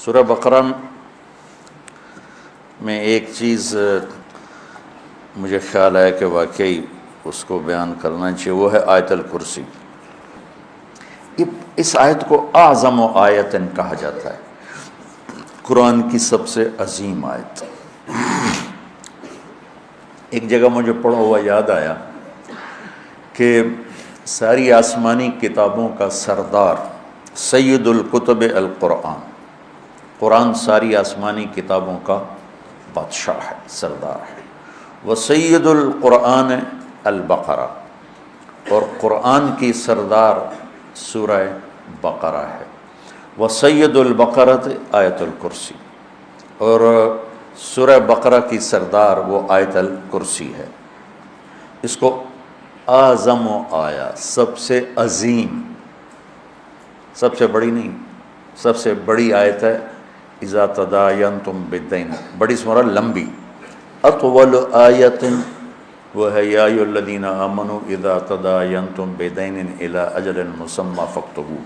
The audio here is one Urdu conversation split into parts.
سورہ بقرہ میں ایک چیز مجھے خیال ہے کہ واقعی اس کو بیان کرنا چاہیے، وہ ہے آیت الکرسی۔ اس آیت کو اعظم آیت کہا جاتا ہے، قرآن کی سب سے عظیم آیت۔ ایک جگہ مجھے پڑھا ہوا یاد آیا کہ ساری آسمانی کتابوں کا سردار سید الکتب القرآن، قرآن ساری آسمانی کتابوں کا بادشاہ ہے، سردار ہے۔ وسید القرآن البقرہ، اور قرآن کی سردار سورہ بقرہ ہے۔ وسید البقرۃ آیت الکرسی، اور سورہ بقرہ کی سردار وہ آیت الکرسی ہے۔ اس کو اعظم آیا، سب سے عظیم، سب سے بڑی نہیں، سب سے بڑی آیت ہے۔ اذا تداینتم بدین، بڑی سورہ لمبی۔ اطول آیت وہ ہے یا ایھا الذین آمنوا اذا تداینتم بدین الی اجل مسمی فاکتبوہ۔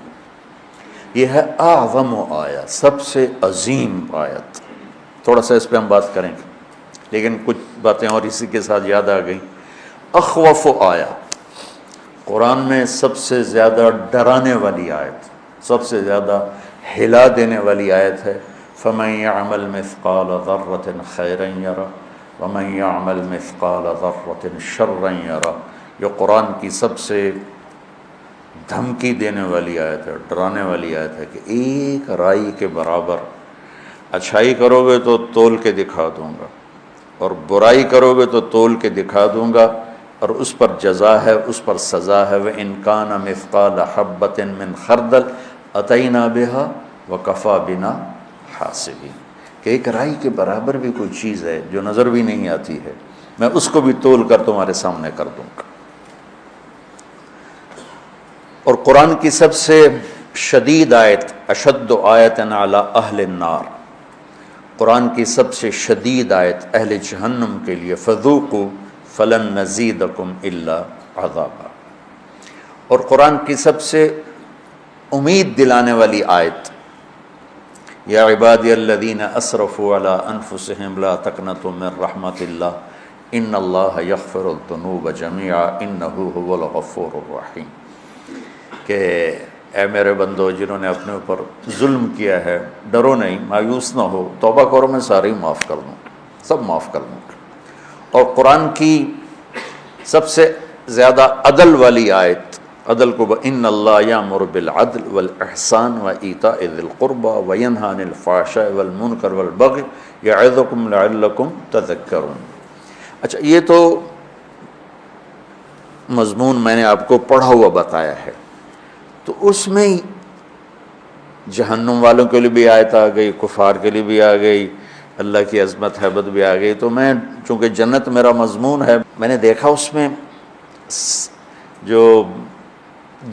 یہ ہے اعظم آیت، سب سے عظیم آیت۔ تھوڑا سا اس پہ ہم بات کریں گے، لیکن کچھ باتیں اور اسی کے ساتھ یاد آ گئیں۔ اخوف آیا، قرآن میں سب سے زیادہ ڈرانے والی آیت، سب سے زیادہ ہلا دینے والی آیت ہے۔ فَمَن يَعْمَلْ مِثْقَالَ ذَرَّةٍ خَيْرًا يَرَهُ وَمَن يَعْمَلْ مِثْقَالَ ذَرَّةٍ شَرًّا يَرَهُ۔ یہ قرآن کی سب سے دھمکی دینے والی آیت ہے، ڈرانے والی آیت ہے کہ ایک رائی کے برابر اچھائی کرو گے تو تول کے دکھا دوں گا، اور برائی کرو گے تو تول کے دکھا دوں گا، اور اس پر جزا ہے، اس پر سزا ہے۔ وَإِن كَانَ مِثْقَالَ حَبَّةٍ مِّنْ خَرْدَلٍ أَتَيْنَا بِهَا وَكَفَىٰ بِنَا حَاسِبِينَ۔ کہ ایک رائی کے برابر بھی کوئی چیز ہے جو نظر بھی نہیں آتی ہے، میں اس کو بھی تول کر تمہارے سامنے کر دوں گا۔ اور قرآن کی سب سے شدید آیت، اشد آیت علی اہل النار، قرآن کی سب سے شدید آیت اہل جہنم کے لیے، فذوقوا فلن نزیدکم الا عذابا۔ اور قرآن کی سب سے امید دلانے والی آیت، یا عبادی الذین اسرفوا علی انفسہم لا تقنطوا من رحمت اللہ ان اللہ یغفر الذنوب جميعا انہ هو الغفور الرحیم۔ کہ اے میرے بندو جنہوں نے اپنے اوپر ظلم کیا ہے، ڈرو نہیں، مایوس نہ ہو، توبہ کرو، میں سارے ہی معاف کر دوں، سب معاف کر دوں گا۔ اور قرآن کی سب سے زیادہ عدل والی آیت، عدل کو ان اللہ یامر بالعدل والاحسان وایتاء ذی القربى وینہی عن الفحشاء والمنکر والبغی یعظکم لعلکم تذکرون۔ اچھا، یہ تو مضمون میں نے آپ کو پڑھا ہوا بتایا ہے، تو اس میں جہنم والوں کے لیے بھی آیت آ گئی، کفار کے لیے بھی آ گئی، اللہ کی عظمت ہیبت بھی آ گئی۔ تو میں چونکہ جنت میرا مضمون ہے، میں نے دیکھا اس میں جو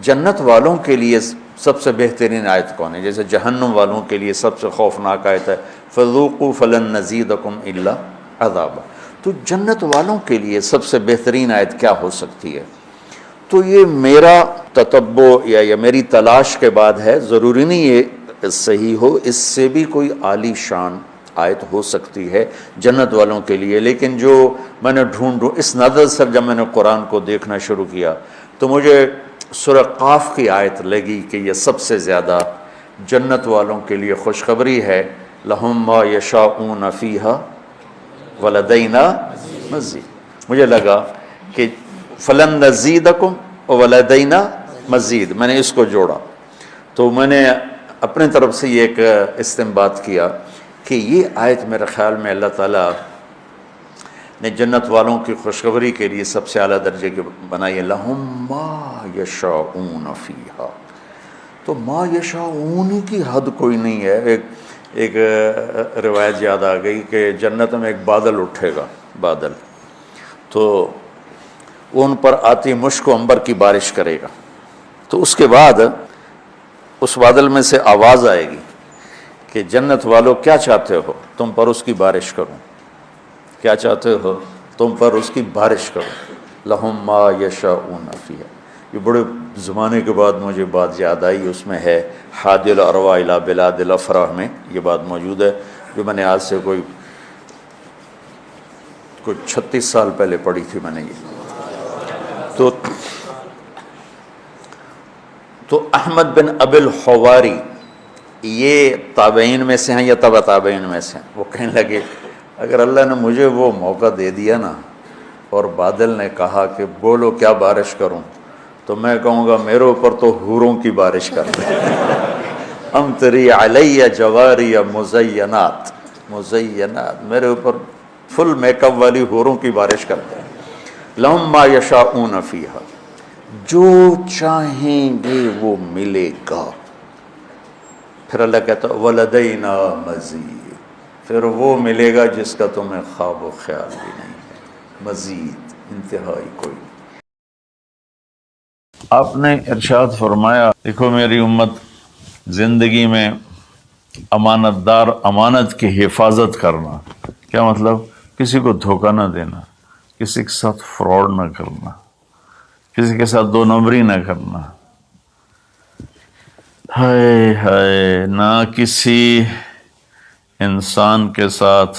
جنت والوں کے لیے سب سے بہترین آیت کون ہے، جیسے جہنم والوں کے لیے سب سے خوفناک آیت ہے فذوقوا فلن نزیدکم الا عذابا۔ تو جنت والوں کے لیے سب سے بہترین آیت کیا ہو سکتی ہے؟ تو یہ میرا تتبع یا میری تلاش کے بعد ہے، ضروری نہیں یہ صحیح ہو، اس سے بھی کوئی عالی شان آیت ہو سکتی ہے جنت والوں کے لیے۔ لیکن جو میں نے ڈھونڈوں، اس نظر سے جب میں نے قرآن کو دیکھنا شروع کیا تو مجھے سورہ قاف کی آیت لگی کہ یہ سب سے زیادہ جنت والوں کے لیے خوشخبری ہے۔ لہم ما یشاءون فیہا ولدینا مزید۔ مجھے لگا کہ فلن نزیدکم ولدینا مزید، میں نے اس کو جوڑا، تو میں نے اپنے طرف سے یہ ایک استنباط کیا کہ یہ آیت میرے خیال میں اللہ تعالیٰ نے جنت والوں کی خوشخبری کے لیے سب سے اعلیٰ درجے کی بنائی ہے۔ لہم ما یشاءون فیہا، تو ما یشاءون کی حد کوئی نہیں ہے۔ ایک روایت یاد آ گئی کہ جنت میں ایک بادل اٹھے گا، بادل، تو وہ ان پر آتی مشک و عنبر کی بارش کرے گا، تو اس کے بعد اس بادل میں سے آواز آئے گی کہ جنت والو کیا چاہتے ہو، تم پر اس کی بارش کروں، کیا چاہتے ہو، تم پر اس کی بارش کروں۔ لہم ما یشاءون فیہا، یہ بڑے زمانے کے بعد مجھے بات یاد آئی، اس میں ہے حادی الارواح الی بلاد الافراح میں یہ بات موجود ہے، جو میں نے آج سے کوئی 36 سال پہلے پڑھی تھی میں نے یہ۔ تو احمد بن ابی الحواری یہ تابعین میں سے ہیں یا تبع تابعین میں سے ہیں؟ وہ کہنے لگے اگر اللہ نے مجھے وہ موقع دے دیا نا اور بادل نے کہا کہ بولو کیا بارش کروں، تو میں کہوں گا میرے اوپر تو حوروں کی بارش کر دیں۔ امطری علی جواری مزینات، میرے اوپر فل میک اپ والی حوروں کی بارش کر دیں۔ لہم ما یشاءون فیہا، جو چاہیں گے وہ ملے گا۔ پھر اللہ کہتا ہے ولدینا مزید، پھر وہ ملے گا جس کا تمہیں خواب و خیال بھی نہیں ہے، مزید انتہائی کوئی۔ آپ نے ارشاد فرمایا دیکھو میری امت زندگی میں امانت دار، امانت کی حفاظت کرنا، کیا مطلب؟ کسی کو دھوکہ نہ دینا، کسی کے ساتھ فراڈ نہ کرنا، کسی کے ساتھ دو نمبری نہ کرنا، ہائے ہائے، نہ کسی انسان کے ساتھ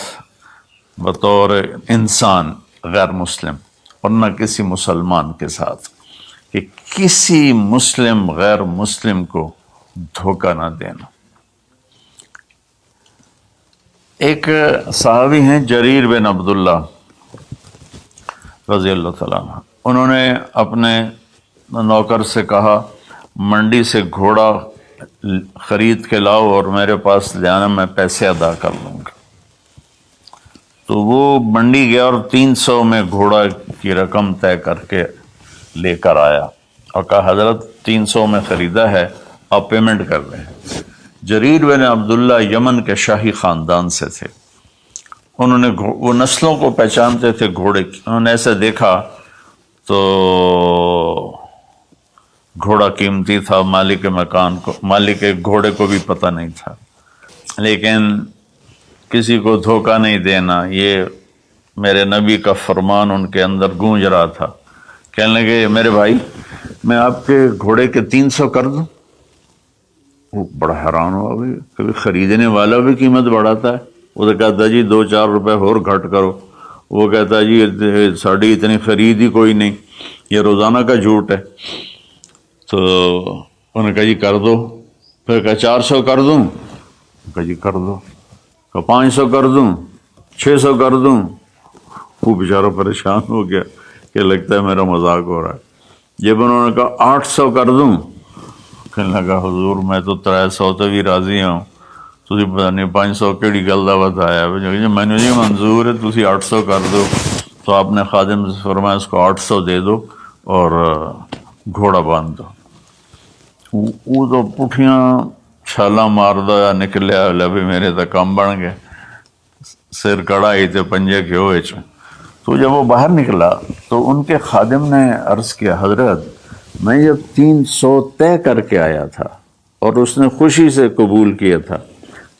بطور انسان غیر مسلم، اور نہ کسی مسلمان کے ساتھ، کہ کسی مسلم غیر مسلم کو دھوکہ نہ دینا۔ ایک صحابی ہیں جریر بن عبداللہ رضی اللہ تعالیٰ عنہ، انہوں نے اپنے نوکر سے کہا منڈی سے گھوڑا خرید کے لاؤ اور میرے پاس لے آنا، میں پیسے ادا کر لوں گا۔ تو وہ منڈی گیا اور 300 میں گھوڑا کی رقم طے کر کے لے کر آیا اور کہا حضرت 300 میں خریدا ہے، آپ پیمنٹ کر دیں۔ جریر بن عبداللہ یمن کے شاہی خاندان سے تھے، انہوں نے وہ نسلوں کو پہچانتے تھے گھوڑے کی، انہوں نے ایسے دیکھا تو گھوڑا قیمتی تھا، مالک مکان کو، مالک گھوڑے کو بھی پتہ نہیں تھا، لیکن کسی کو دھوکہ نہیں دینا، یہ میرے نبی کا فرمان ان کے اندر گونج رہا تھا۔ کہنے لگے میرے بھائی میں آپ کے گھوڑے کے 300 کر دوں؟ وہ بڑا حیران ہوا، بھی کبھی خریدنے والا بھی قیمت بڑھاتا ہے۔ وہ تو کہتا جی 2-4 روپے اور گھٹ کرو، وہ کہتا جی ساڑھی اتنی خرید ہی کوئی نہیں، یہ روزانہ کا جھوٹ ہے۔ تو انہوں نے کہا جی کر دو، پھر کہا 400 کر دوں، کہا جی کر دو، کہا 500 کر دوں، 600 کر دوں۔ وہ بیچارہ پریشان ہو گیا کہ لگتا ہے میرا مذاق ہو رہا ہے۔ جب انہوں نے کہا 800 کر دوں، کہنے لگا حضور میں تو 300 تے بھی راضی ہوں، تسی پتہ نہیں 500 کیڑی گل دا بتایا، میں نے جی منظور ہے تسی 800 کر دو۔ تو آپ نے خادم سے فرمایا اس کو 800 دے دو اور گھوڑا باندھ دو۔ وہ تو پٹھیاں چھالاں ماردا نکلیا، بھی میرے تو کام بن گئے، سر کڑائی تے پنجے گھیو وچ۔ تو جب وہ باہر نکلا تو ان کے خادم نے عرض کیا حضرت میں جب 300 طے کر کے آیا تھا اور اس نے خوشی سے قبول کیا تھا،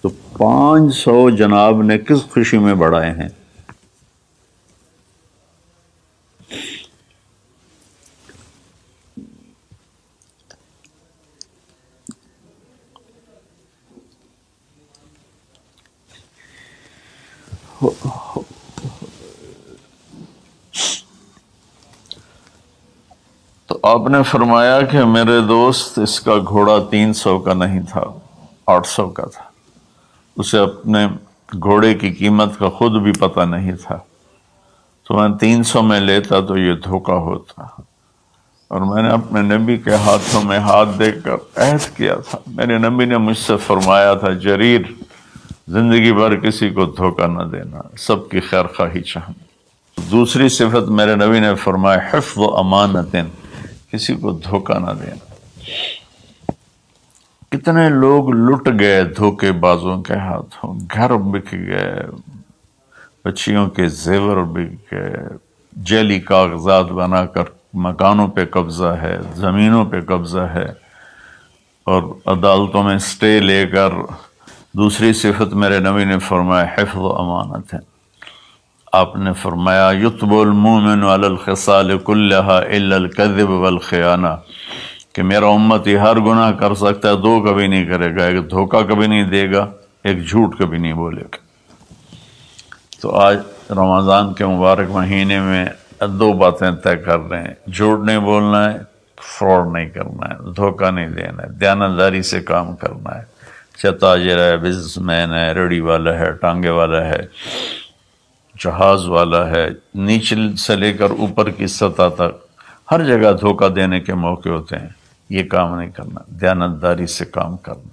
تو 500 جناب نے کس خوشی میں بڑھائے ہیں؟ تو آپ نے فرمایا کہ میرے دوست اس کا گھوڑا 300 کا نہیں تھا، 800 کا تھا، اسے اپنے گھوڑے کی قیمت کا خود بھی پتہ نہیں تھا، تو میں 300 میں لیتا تو یہ دھوکہ ہوتا، اور میں نے اپنے نبی کے ہاتھوں میں ہاتھ دے کر عہد کیا تھا، میرے نبی نے مجھ سے فرمایا تھا جریر زندگی بھر کسی کو دھوکہ نہ دینا، سب کی خیر خواہی چاہنا۔ دوسری صفت میرے نبی نے فرمایا حفظ و امانت، کسی کو دھوکہ نہ دینا۔ کتنے لوگ لٹ گئے دھوکے بازوں کے ہاتھوں، گھر بک گئے، بچیوں کے زیور بک گئے، جعلی کاغذات بنا کر مکانوں پہ قبضہ ہے، زمینوں پہ قبضہ ہے، اور عدالتوں میں سٹے لے کر۔ دوسری صفت میرے نبی نے فرمایا حفظ و امانت ہے، آپ نے فرمایا یطب المؤمن علی الخصال کلہا الا الکذب والخیانہ، کہ میرا امتی ہر گناہ کر سکتا ہے، دو کبھی نہیں کرے گا، ایک دھوکہ کبھی نہیں دے گا، ایک جھوٹ کبھی نہیں بولے گا۔ تو آج رمضان کے مبارک مہینے میں دو باتیں طے کر رہے ہیں، جھوٹ نہیں بولنا ہے، فراڈ نہیں کرنا ہے، دھوکہ نہیں دینا ہے، دیانتداری سے کام کرنا ہے، چاہے تاجر ہے، بزنس مین ہے، ریڑھی والا ہے، ٹانگے والا ہے، جہاز والا ہے، نیچے سے لے کر اوپر کی سطح تک ہر جگہ دھوکہ دینے کے موقع ہوتے ہیں۔ یہ کام نہیں کرنا، دیانتداری سے کام کرنا۔